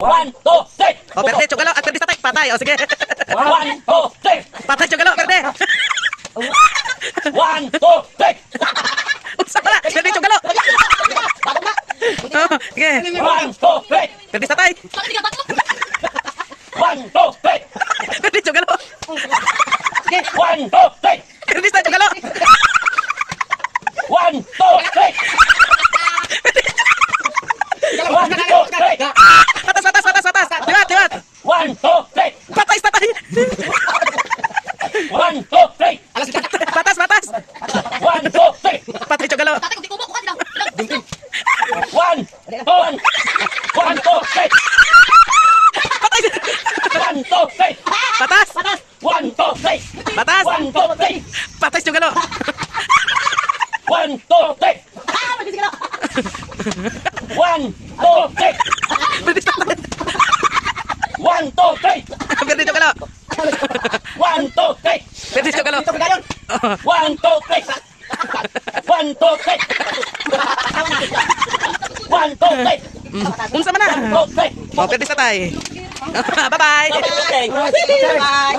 1, 2, 3. O, perde, tsugalo. At perde sa tay. Patay. O, sige. 1, 2, 3. Patay, tsugalo. Perde. 1, 2, 3. Unsa pala? Perde, tsugalo. O, sige. 1, 2, 3. Perde sa tay. 1, 2, 3. Perde, tsugalo. 1, 2, 3. Perde sa tsugalo. 1, 2, 3. 1, 2, 3. Atas, atas, atas, atas. Liwat, liwat. 1, 2, 3. Patay sa tay. 1, 2, 3. Batas, batas. 1, 2, 3. Patay, tsugalo. 1, 1, 1, 2, 3. Patay. 1, 2, 3. Batas. 1, 2, 3. Batas. 1, 2, 3. Patay, tsugalo. 1, 2, 3. 1, 2, 3. Perde sa tay. 1, 2, 3. Perde, tsugalo. 1, 2, 3. Perde, tsugalo. 1, 2, 3. 1, 2, 3. 1, 2, 3. Unsa man na? 1, 2, 3. O, perde sa tay. Bye-bye. Bye.